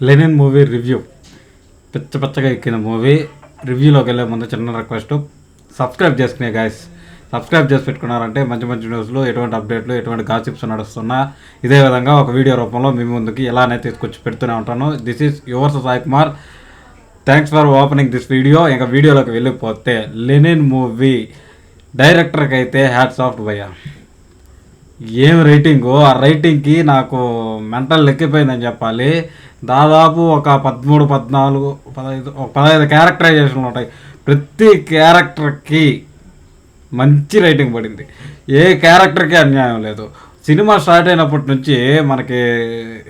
Lenin movie review పిచ్చగా ఎక్కిన movie. రివ్యూలోకి వెళ్ళే ముందు చిన్న రిక్వెస్ట్, సబ్స్క్రైబ్ చేసుకునే గాయస్. సబ్స్క్రైబ్ చేసి పెట్టుకున్నారంటే మంచి మంచి న్యూస్లు, ఎటువంటి అప్డేట్లు, ఎటువంటి గాసిప్స్ నడుస్తున్నా ఇదే విధంగా ఒక వీడియో రూపంలో మీ ముందుకి ఎలానే తీసుకొచ్చి పెడుతూనే ఉంటాను. This is yours Sai Kumar. Thanks for opening this video. ఇంకా వీడియోలోకి వెళ్ళిపోతే, లెనిన్ మూవీ డైరెక్టర్కి అయితే హ్యాట్స్ ఆఫ్ భయ్యా. ఏం రైటింగు, ఆ రైటింగ్కి నాకు మెంటల్ లెక్కిపోయిందని చెప్పాలి. దాదాపు ఒక 13, 14, 15 క్యారెక్టరైజేషన్లు ఉంటాయి. ప్రతి క్యారెక్టర్కి మంచి రైటింగ్ పడింది. ఏ క్యారెక్టర్కి అన్యాయం లేదు. సినిమా స్టార్ట్ అయినప్పటి నుంచి మనకి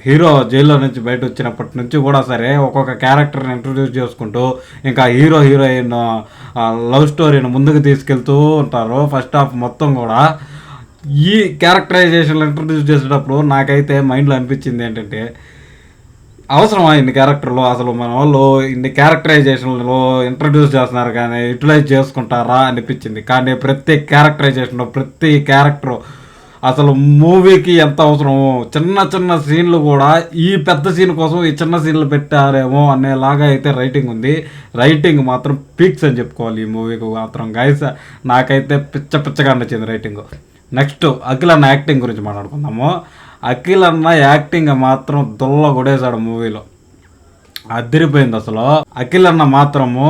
హీరో జైల్లో నుంచి బయట వచ్చినప్పటి నుంచి కూడా సరే ఒక్కొక్క క్యారెక్టర్ని ఇంట్రొడ్యూస్ చేసుకుంటూ ఇంకా హీరోయిన్ లవ్ స్టోరీని ముందుకు తీసుకెళ్తూ ఉంటారు. ఫస్ట్ హాఫ్ మొత్తం కూడా ఈ క్యారెక్టరైజేషన్లు ఇంట్రొడ్యూస్ చేసేటప్పుడు నాకైతే మైండ్లో అనిపించింది ఏంటంటే, అవసరమా ఇన్ని క్యారెక్టర్లు, అసలు మన వాళ్ళు ఇన్ని క్యారెక్టరైజేషన్లో ఇంట్రడ్యూస్ చేస్తున్నారు కానీ యూటిలైజ్ చేసుకుంటారా అనిపించింది. కానీ ప్రతి క్యారెక్టరైజేషన్లో ప్రతి క్యారెక్టర్ అసలు మూవీకి ఎంత అవసరమో, చిన్న చిన్న సీన్లు కూడా ఈ పెద్ద సీన్ కోసం ఈ చిన్న సీన్లు పెట్టారేమో అనేలాగా అయితే రైటింగ్ ఉంది. రైటింగ్ మాత్రం పీక్స్ అని చెప్పుకోవాలి ఈ మూవీకి మాత్రం గైస్. నాకైతే పిచ్చగా నచ్చింది రైటింగ్. నెక్స్ట్ అఖిల్ అన్న యాక్టింగ్ గురించి మాట్లాడుకుందాము. అఖిల్ అన్న యాక్టింగ్ మాత్రం దుల్ల కొడేశాడు మూవీలో, అదిరిపోయింది అసలు. అఖిల్ అన్న మాత్రము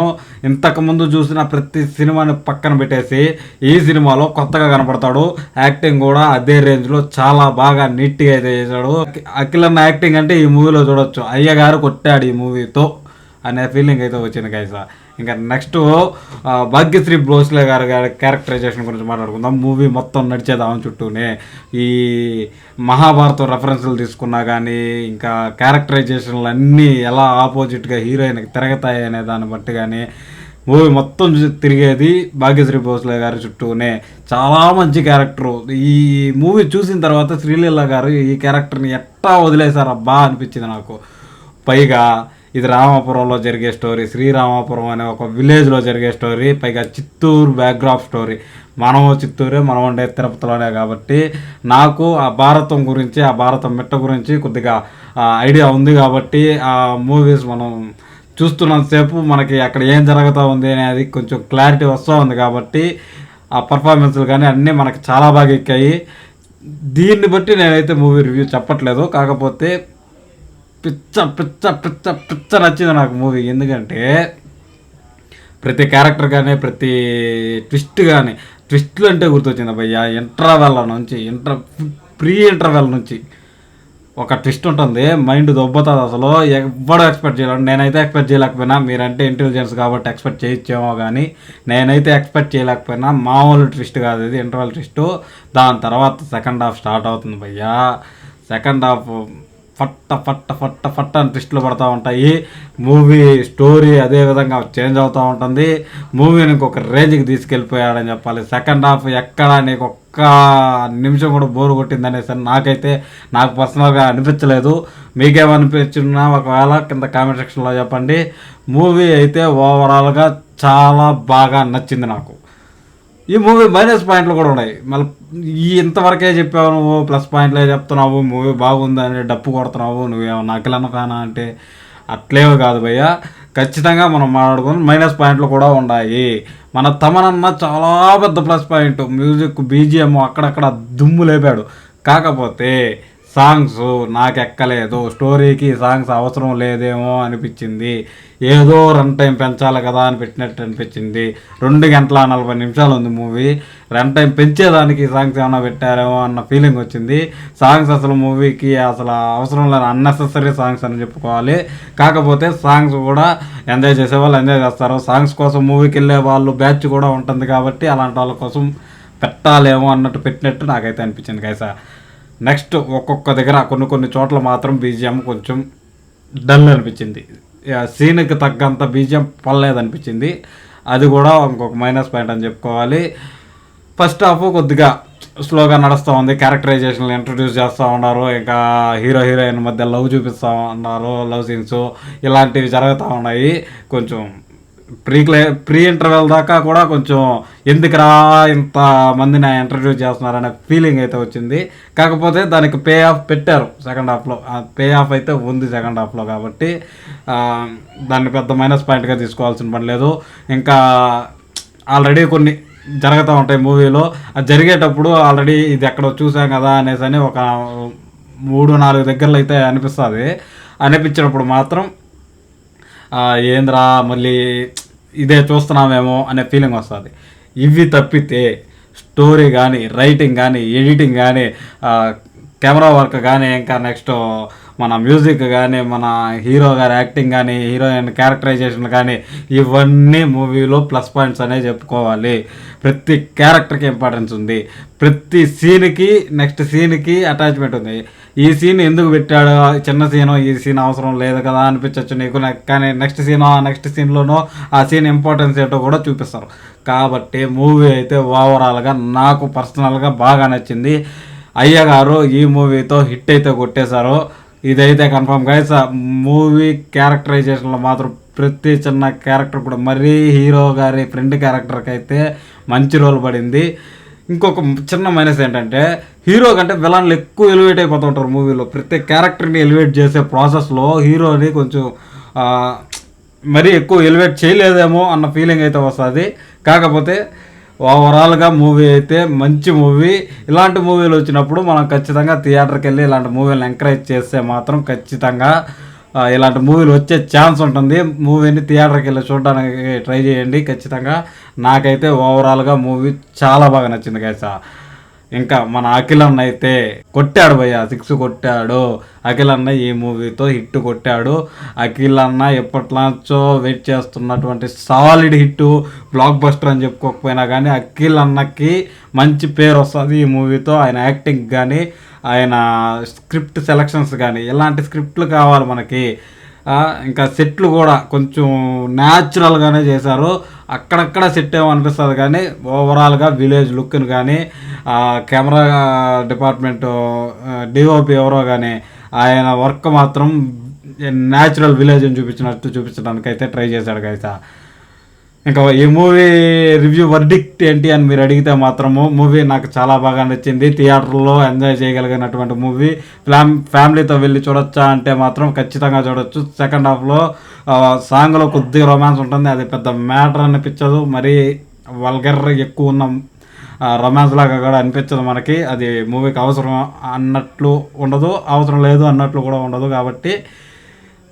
ఇంతకుముందు చూసిన ప్రతి సినిమాని పక్కన పెట్టేసి ఈ సినిమాలో కొత్తగా కనపడతాడు. యాక్టింగ్ కూడా అదే రేంజ్లో చాలా బాగా నీట్గా అయితే చేశాడు. అఖిల్ అన్న యాక్టింగ్ అంటే ఈ మూవీలో చూడొచ్చు, అయ్యగారు కొట్టాడు ఈ మూవీతో అనే ఫీలింగ్ అయితే వచ్చింది గైసా. ఇంకా నెక్స్ట్ భాగ్యశ్రీ భోస్లే గారి క్యారెక్టరైజేషన్ గురించి మాట్లాడుకుందాం. మూవీ మొత్తం నడిచేదాం చుట్టూనే ఈ మహాభారతం రెఫరెన్స్లు తీసుకున్నా కానీ ఇంకా క్యారెక్టరైజేషన్లు అన్నీ ఎలా ఆపోజిట్గా హీరోయిన్కి తిరగతాయి అనే దాన్ని బట్టి కానీ మూవీ మొత్తం తిరిగేది భాగ్యశ్రీ భోస్లే గారి చుట్టూనే. చాలా మంచి క్యారెక్టరు. ఈ మూవీ చూసిన తర్వాత శ్రీలీల గారు ఈ క్యారెక్టర్ని ఎట్టా వదిలేశారబ్బా అనిపించింది నాకు. పైగా ఇది రామాపురంలో జరిగే స్టోరీ, శ్రీరామాపురం అనే ఒక విలేజ్లో జరిగే స్టోరీ, పైగా చిత్తూరు బ్యాక్డ్రాప్ స్టోరీ. మనము చిత్తూరే, మనం ఉండే తిరుపతిలోనే కాబట్టి నాకు ఆ భారతం గురించి, ఆ భారతం మిట్ట గురించి కొద్దిగా ఐడియా ఉంది. కాబట్టి ఆ మూవీస్ మనం చూస్తున్నంతసేపు మనకి అక్కడ ఏం జరుగుతూ ఉంది అనేది కొంచెం క్లారిటీ వస్తూ ఉంది. కాబట్టి ఆ పర్ఫార్మెన్స్లు కానీ అన్నీ మనకి చాలా బాగా ఎక్కాయి. దీన్ని బట్టి నేనైతే మూవీ రివ్యూ చెప్పట్లేదు. కాకపోతే పిచ్చ నచ్చింది నాకు మూవీ. ఎందుకంటే ప్రతి క్యారెక్టర్ కానీ ప్రతి ట్విస్ట్ కానీ, ట్విస్ట్లు అంటే గుర్తొచ్చింది భయ్య. ప్రీ ఇంటర్వెల్ నుంచి ఒక ట్విస్ట్ ఉంటుంది, మైండ్ దొబ్బతుంది అసలు. ఎవ్వడూ ఎక్స్పెక్ట్ చేయలేడు. నేనైతే ఎక్స్పెక్ట్ చేయలేకపోయినా, మీరంటే ఇంటెలిజెన్స్ కాబట్టి ఎక్స్పెక్ట్ చేయొచ్చేమో కానీ నేనైతే ఎక్స్పెక్ట్ చేయలేకపోయినా. మామూలు ట్విస్ట్ కాదు ఇది, ఇంటర్వెల్ ట్విస్ట్. దాని తర్వాత సెకండ్ హాఫ్ స్టార్ట్ అవుతుంది భయ్య. సెకండ్ హాఫ్ ఫట్ట అని ట్విస్టులు పడుతూ ఉంటాయి. మూవీ స్టోరీ అదేవిధంగా చేంజ్ అవుతూ ఉంటుంది. మూవీని ఇంకొక రేంజ్కి తీసుకెళ్ళిపోయాడని చెప్పాలి. సెకండ్ హాఫ్ ఎక్కడ నీకు ఒక్క నిమిషం కూడా బోరు కొట్టిందనేసి నాకు పర్సనల్గా అనిపించలేదు. మీకేమనిపించినా ఒకవేళ కింద కామెంట్ సెక్షన్లో చెప్పండి. మూవీ అయితే ఓవరాల్గా చాలా బాగా నచ్చింది నాకు. ఈ మూవీ మైనస్ పాయింట్లు కూడా ఉన్నాయి. మళ్ళీ ఇంతవరకే చెప్పావు నువ్వు, ప్లస్ పాయింట్లే చెప్తున్నావు, మూవీ బాగుందని డప్పు కొడుతున్నావు, నువ్వేమన్నా అఖిలన్న ఫ్యానా అంటే అట్లేవి కాదు భయ్య. ఖచ్చితంగా మనం మాట్లాడుకుని మైనస్ పాయింట్లు కూడా ఉన్నాయి. మన తమనన్న చాలా పెద్ద ప్లస్ పాయింట్, మ్యూజిక్ బీజిఎం అక్కడక్కడ దుమ్ము లేపాడు. కాకపోతే సాంగ్స్ నాకు ఎక్కలేదు. స్టోరీకి సాంగ్స్ అవసరం లేదేమో అనిపించింది. ఏదో రన్ టైం పెంచాలి కదా అని పెట్టినట్టు అనిపించింది. 2 గంటల 40 నిమిషాలు ఉంది మూవీ. రన్ టైం పెంచేదానికి సాంగ్స్ ఏమైనా పెట్టారేమో అన్న ఫీలింగ్ వచ్చింది. సాంగ్స్ అసలు మూవీకి అసలు అవసరం లేని అన్నెసెసరీ సాంగ్స్ అని చెప్పుకోవాలి. కాకపోతే సాంగ్స్ కూడా ఎంజాయ్ చేసే వాళ్ళు ఎంజాయ్ చేస్తారు. సాంగ్స్ కోసం మూవీకి వెళ్ళే వాళ్ళు బ్యాచ్ కూడా ఉంటుంది కాబట్టి అలాంటి వాళ్ళ కోసం పెట్టాలేమో అన్నట్టు పెట్టినట్టు నాకైతే అనిపించింది కైసా. నెక్స్ట్ ఒక్కొక్క దగ్గర కొన్ని చోట్ల మాత్రం బీజిఎం కొంచెం డల్ అనిపించింది. సీన్కి తగ్గంత బీజిఎం పర్లేదనిపించింది. అది కూడా ఇంకొక మైనస్ పాయింట్ అని చెప్పుకోవాలి. ఫస్ట్ హాఫ్ కొద్దిగా స్లోగా నడుస్తూ ఉంది. క్యారెక్టరైజేషన్లు ఇంట్రడ్యూస్ చేస్తూ ఉన్నారు. ఇంకా హీరోయిన్ మధ్య లవ్ చూపిస్తూ ఉన్నారు, లవ్ సీన్స్ ఇలాంటివి జరుగుతూ ఉన్నాయి. కొంచెం ప్రీ ఇంటర్వెల్ దాకా కూడా కొంచెం ఎందుకురా ఇంత మందిని ఇంటర్వ్యూ చేస్తున్నారనే ఫీలింగ్ అయితే వచ్చింది. కాకపోతే దానికి పే ఆఫ్ పెట్టారు సెకండ్ హాఫ్లో. పే ఆఫ్ అయితే ఉంది సెకండ్ హాఫ్లో కాబట్టి దాన్ని పెద్ద మైనస్ పాయింట్గా తీసుకోవాల్సిన పని లేదు. ఇంకా ఆల్రెడీ కొన్ని జరుగుతూ ఉంటాయి మూవీలో. అది జరిగేటప్పుడు ఆల్రెడీ ఇది ఎక్కడో చూసాం కదా అనేసి అని ఒక 3-4 దగ్గరలో అయితే అనిపిస్తుంది. అనిపించినప్పుడు మాత్రం ఏంద్రా మళ్ళీ ఇదే చూస్తున్నామేమో అనే ఫీలింగ్ వస్తుంది. ఇవి తప్పితే స్టోరీ కానీ, రైటింగ్ కానీ, ఎడిటింగ్ కానీ, కెమెరా వర్క్ కానీ, ఇంకా నెక్స్ట్ మన మ్యూజిక్ కానీ, మన హీరో గారి యాక్టింగ్ కానీ, హీరోయిన్ క్యారెక్టరైజేషన్ కానీ, ఇవన్నీ మూవీలో ప్లస్ పాయింట్స్ అనేవి చెప్పుకోవాలి. ప్రతి క్యారెక్టర్కి ఇంపార్టెన్స్ ఉంది. ప్రతి సీన్కి నెక్స్ట్ సీన్కి అటాచ్మెంట్ ఉంది. ఈ సీన్ ఎందుకు పెట్టాడు, చిన్న సీను, ఈ సీన్ అవసరం లేదు కదా అనిపించవచ్చు నీకు, కానీ నెక్స్ట్ సీన్లోనో ఆ సీన్ ఇంపార్టెన్స్ ఏంటో కూడా చూపిస్తారు. కాబట్టి మూవీ అయితే ఓవరాల్గా నాకు పర్సనల్గా బాగా నచ్చింది. అయ్యగారు ఈ మూవీతో హిట్ అయితే కొట్టేశారు, ఇదైతే కన్ఫర్మ్ గైస్. మూవీ క్యారెక్టరైజేషన్లో మాత్రం ప్రతి చిన్న క్యారెక్టర్ కూడా, మరీ హీరో గారి ఫ్రెండ్ క్యారెక్టర్కి అయితే మంచి రోల్ పడింది. ఇంకొక చిన్న మైనస్ ఏంటంటే హీరో కంటే విలన్లు ఎక్కువ ఎలివేట్ అయిపోతూ ఉంటారు మూవీలో. ప్రతి క్యారెక్టర్ని ఎలివేట్ చేసే ప్రాసెస్లో హీరోని కొంచెం మరీ ఎక్కువ ఎలివేట్ చేయలేదేమో అన్న ఫీలింగ్ అయితే వస్తుంది. కాకపోతే ఓవరాల్గా మూవీ అయితే మంచి మూవీ. ఇలాంటి మూవీలు వచ్చినప్పుడు మనం ఖచ్చితంగా థియేటర్కి వెళ్ళి ఇలాంటి మూవీలను ఎంకరేజ్ చేస్తే మాత్రం ఖచ్చితంగా ఇలాంటి మూవీలు వచ్చే ఛాన్స్ ఉంటుంది. మూవీని థియేటర్కి వెళ్ళి చూడడానికి ట్రై చేయండి ఖచ్చితంగా. నాకైతే ఓవరాల్గా మూవీ చాలా బాగా నచ్చింది గైస్. ఇంకా మన అఖిల్ అన్న అయితే కొట్టాడు భయ్య, 6 కొట్టాడు. అఖిల్ అన్న ఈ మూవీతో హిట్ కొట్టాడు. అఖిల్ అన్న ఎప్పట్లాంచో వెయిట్ చేస్తున్నటువంటి సాలిడ్ హిట్, బ్లాక్ బస్టర్ అని చెప్పుకోకపోయినా కానీ అఖిల్ అన్నకి మంచి పేరు వస్తుంది ఈ మూవీతో. ఆయన యాక్టింగ్ కానీ, ఆయన స్క్రిప్ట్ సెలక్షన్స్ కానీ, ఇలాంటి స్క్రిప్ట్లు కావాలి మనకి. ఇంకా సెట్లు కూడా కొంచెం న్యాచురల్గానే చేశారు. అక్కడక్కడ సెట్ ఏమో అనిపిస్తుంది కానీ ఓవరాల్గా విలేజ్ లుక్ని కానీ, కెమెరా డిపార్ట్మెంట్ డిఓపి ఎవరో కానీ ఆయన వర్క్ మాత్రం న్యాచురల్ విలేజ్ని చూపించడానికి అయితే ట్రై చేశాడు గైస్. ఇంకా ఈ మూవీ రివ్యూ వర్డిక్ట్ ఏంటి అని మీరు అడిగితే మాత్రము మూవీ నాకు చాలా బాగా నచ్చింది. థియేటర్లో ఎంజాయ్ చేయగలిగినటువంటి మూవీ. ఫ్యామిలీతో వెళ్ళి చూడొచ్చా అంటే మాత్రం ఖచ్చితంగా చూడొచ్చు. సెకండ్ హాఫ్లో సాంగ్లో కొద్దిగా రొమాన్స్ ఉంటుంది, అది పెద్ద మ్యాటర్ అనిపించదు. మరీ వల్గర్ ఎక్కువ ఉన్న రొమాన్స్ లాగా కూడా అనిపించదు మనకి. అది మూవీకి అవసరం అన్నట్లు ఉండదు, అవసరం లేదు అన్నట్లు కూడా ఉండదు. కాబట్టి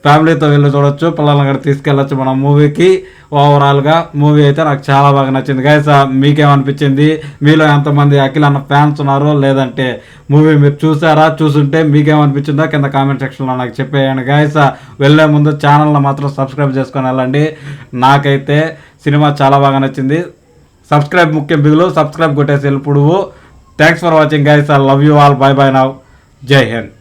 ఫ్యామిలీతో వెళ్ళి చూడొచ్చు, పిల్లల్ని కూడా తీసుకెళ్ళచ్చు మన మూవీకి. ఓవరాల్గా మూవీ అయితే నాకు చాలా బాగా నచ్చింది గైస్. మీకేమనిపించింది? మీలో ఎంతమంది అఖిల్ అన్న ఫ్యాన్స్ ఉన్నారో, లేదంటే మూవీ మీరు చూసారా, చూసుంటే మీకేమనిపించిందో కింద కామెంట్ సెక్షన్లో నాకు చెప్పేయండి గైస్. వెళ్ళే ముందు ఛానల్ని మాత్రం సబ్స్క్రైబ్ చేసుకొని వెళ్ళండి. నాకైతే సినిమా చాలా బాగా నచ్చింది. సబ్స్క్రైబ్ ముఖ్యం బిగులు, సబ్స్క్రైబ్ కొట్టేసి వెళ్ళిపోవు. Thanks for watching guys. I love you all. Bye bye now. జై హింద్.